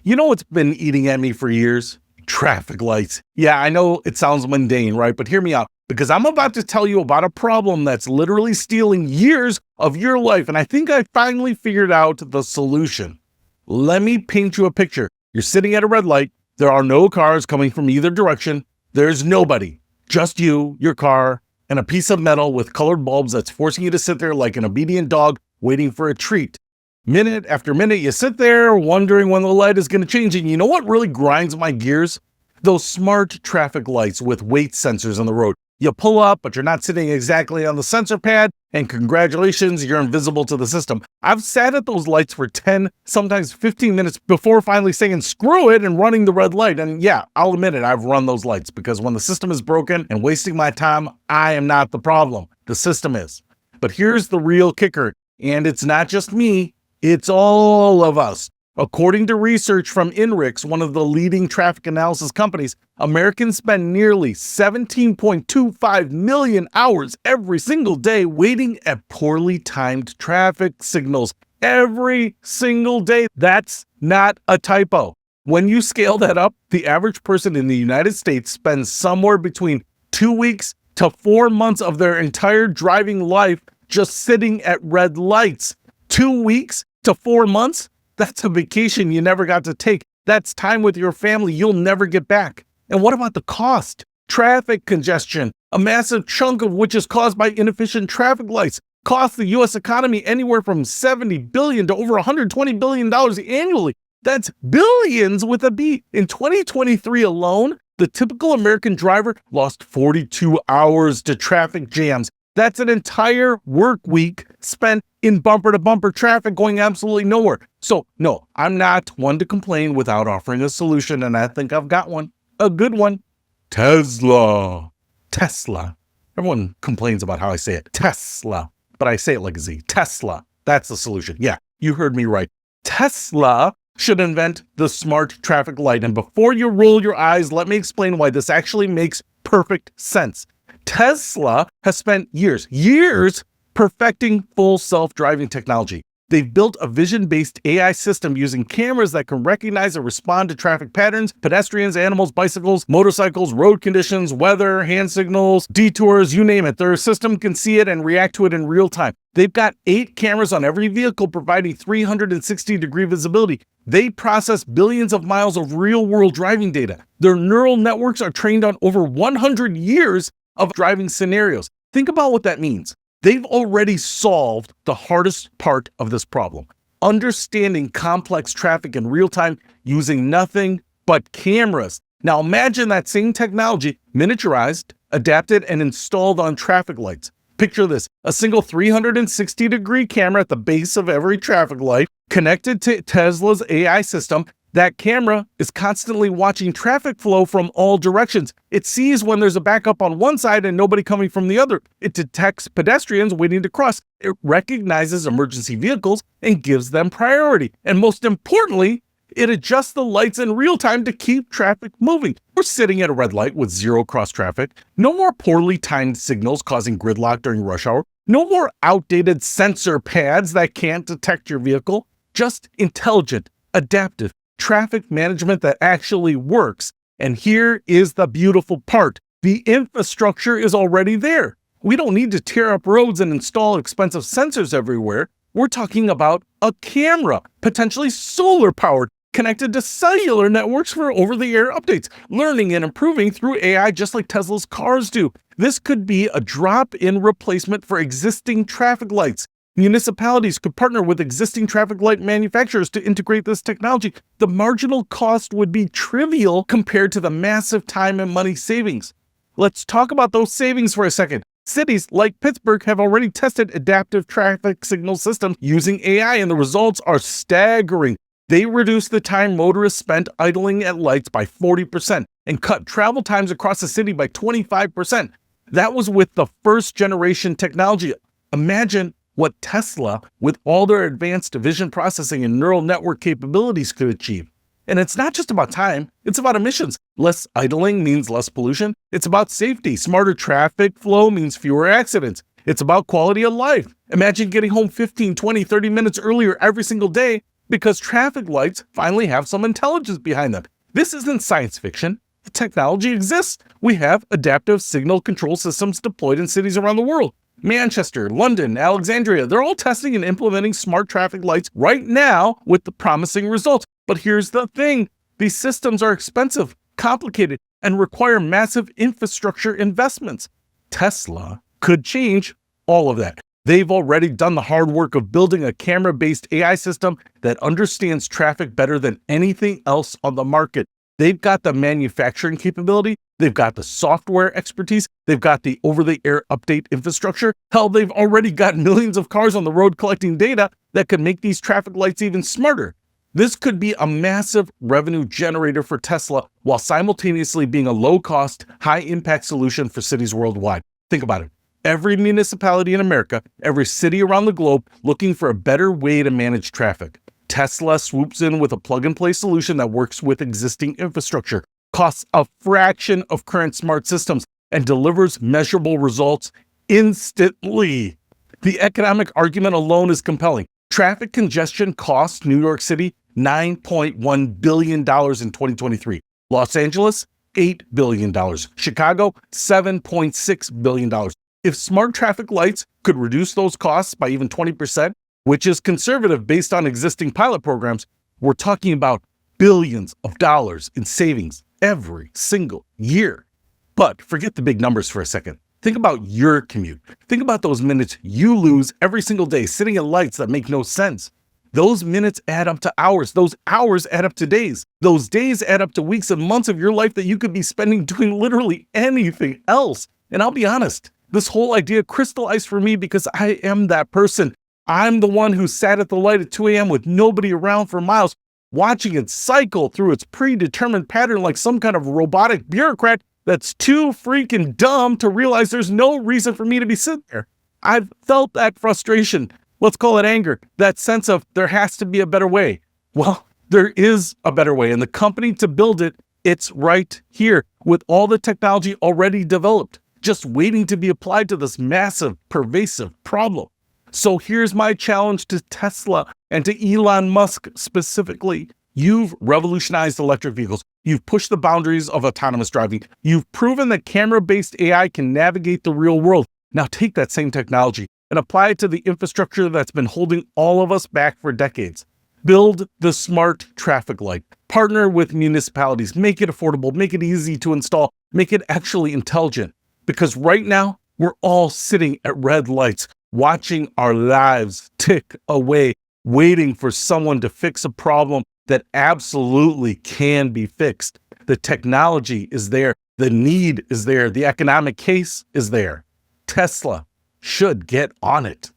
You know what's been eating at me for years? Traffic lights. Yeah, I know it sounds mundane, right? But hear me out, because I'm about to tell you about a problem that's literally stealing years of your life. And I think I finally figured out the solution. Let me paint you a picture. You're sitting at a red light. There are no cars coming from either direction. There's nobody, just you, your car, and a piece of metal with colored bulbs that's forcing you to sit there like an obedient dog waiting for a treat. Minute after minute, you sit there wondering when the light is going to change. And you know what really grinds my gears? Those smart traffic lights with weight sensors on the road. You pull up, but you're not sitting exactly on the sensor pad, and congratulations, you're invisible to the system. I've sat at those lights for 10, sometimes 15 minutes before finally saying screw it and running the red light. And yeah, I'll admit it, I've run those lights because when the system is broken and wasting my time, I am not the problem. The system is. But here's the real kicker, and it's not just me, it's all of us. According to research from INRIX, one of the leading traffic analysis companies, Americans spend nearly 17.25 million hours every single day waiting at poorly timed traffic signals. Every single day. That's not a typo. When you scale that up, the average person in the United States spends somewhere between 2 weeks to 4 months of their entire driving life just sitting at red lights. 2 weeks to 4 months? That's a vacation you never got to take. That's time with your family you'll never get back. And what about the cost? Traffic congestion, a massive chunk of which is caused by inefficient traffic lights, costs the U.S. economy anywhere from $70 billion to over $120 billion annually. That's billions with a B. In 2023 alone, the typical American driver lost 42 hours to traffic jams. That's an entire work week spent in bumper-to-bumper traffic going absolutely nowhere. So, no, I'm not one to complain without offering a solution, and I think I've got one. A good one. Tesla. Tesla. Everyone complains about how I say it. Tesla. But I say it like a Z. Tesla. That's the solution. Yeah, you heard me right. Tesla should invent the smart traffic light. And before you roll your eyes, let me explain why this actually makes perfect sense. Tesla has spent years perfecting full self-driving technology. They've built a vision-based AI system using cameras that can recognize and respond to traffic patterns, pedestrians, animals, bicycles, motorcycles, road conditions, weather, hand signals, detours, you name it. Their system can see it and react to it in real time. They've got 8 cameras on every vehicle providing 360-degree visibility. They process billions of miles of real-world driving data. Their neural networks are trained on over 100 years of driving scenarios. Think about what that means. They've already solved the hardest part of this problem, understanding complex traffic in real time using nothing but cameras. Now imagine that same technology miniaturized, adapted, and installed on traffic lights. Picture this, a single 360-degree camera at the base of every traffic light connected to Tesla's AI system. That camera is constantly watching traffic flow from all directions. It sees when there's a backup on one side and nobody coming from the other. It detects pedestrians waiting to cross. It recognizes emergency vehicles and gives them priority. And most importantly, it adjusts the lights in real time to keep traffic moving. We're sitting at a red light with zero cross traffic. No more poorly timed signals causing gridlock during rush hour. No more outdated sensor pads that can't detect your vehicle. Just intelligent, adaptive traffic management that actually works. And here is the beautiful part. The infrastructure is already there. We don't need to tear up roads and install expensive sensors everywhere. We're talking about a camera, potentially solar powered, connected to cellular networks for over-the-air updates, learning and improving through AI just like Tesla's cars do. This could be a drop-in replacement for existing traffic lights. Municipalities could partner with existing traffic light manufacturers to integrate this technology. The marginal cost would be trivial compared to the massive time and money savings. Let's talk about those savings for a second. Cities like Pittsburgh have already tested adaptive traffic signal systems using AI, and the results are staggering. They reduce the time motorists spent idling at lights by 40% and cut travel times across the city by 25%. That was with the first generation technology. Imagine what Tesla, with all their advanced vision processing and neural network capabilities, could achieve. And it's not just about time, it's about emissions. Less idling means less pollution. It's about safety. Smarter traffic flow means fewer accidents. It's about quality of life. Imagine getting home 15, 20, 30 minutes earlier every single day. because traffic lights finally have some intelligence behind them. This isn't science fiction. The technology exists. We have adaptive signal control systems deployed in cities around the world. Manchester, London, Alexandria, they're all testing and implementing smart traffic lights right now with the promising results. But here's the thing. These systems are expensive, complicated, and require massive infrastructure investments. Tesla could change all of that. They've already done the hard work of building a camera-based AI system that understands traffic better than anything else on the market. They've got the manufacturing capability, they've got the software expertise, they've got the over-the-air update infrastructure. Hell, they've already got millions of cars on the road collecting data that could make these traffic lights even smarter. This could be a massive revenue generator for Tesla while simultaneously being a low-cost, high-impact solution for cities worldwide. Think about it. Every municipality in America, every city around the globe looking for a better way to manage traffic. Tesla swoops in with a plug-and-play solution that works with existing infrastructure, costs a fraction of current smart systems, and delivers measurable results instantly. The economic argument alone is compelling. Traffic congestion cost New York City $9.1 billion in 2023. Los Angeles, $8 billion. Chicago, $7.6 billion. If smart traffic lights could reduce those costs by even 20%, which is conservative based on existing pilot programs, we're talking about billions of dollars in savings every single year. But forget the big numbers for a second. Think about your commute. Think about those minutes you lose every single day sitting at lights that make no sense. Those minutes add up to hours. Those hours add up to days. Those days add up to weeks and months of your life that you could be spending doing literally anything else. And I'll be honest, this whole idea crystallized for me because I am that person. I'm the one who sat at the light at 2 a.m. with nobody around for miles, watching it cycle through its predetermined pattern like some kind of robotic bureaucrat that's too freaking dumb to realize there's no reason for me to be sitting there. I've felt that frustration. Let's call it anger. That sense of there has to be a better way. Well, there is a better way, and the company to build it, it's right here with all the technology already developed, just waiting to be applied to this massive, pervasive problem. So here's my challenge to Tesla and to Elon Musk specifically. You've revolutionized electric vehicles. You've pushed the boundaries of autonomous driving. You've proven that camera-based AI can navigate the real world. Now take that same technology and apply it to the infrastructure that's been holding all of us back for decades. Build the smart traffic light. Partner with municipalities. Make it affordable. Make it easy to install. Make it actually intelligent. Because right now, we're all sitting at red lights, watching our lives tick away, waiting for someone to fix a problem that absolutely can be fixed. The technology is there. The need is there. The economic case is there. Tesla should get on it.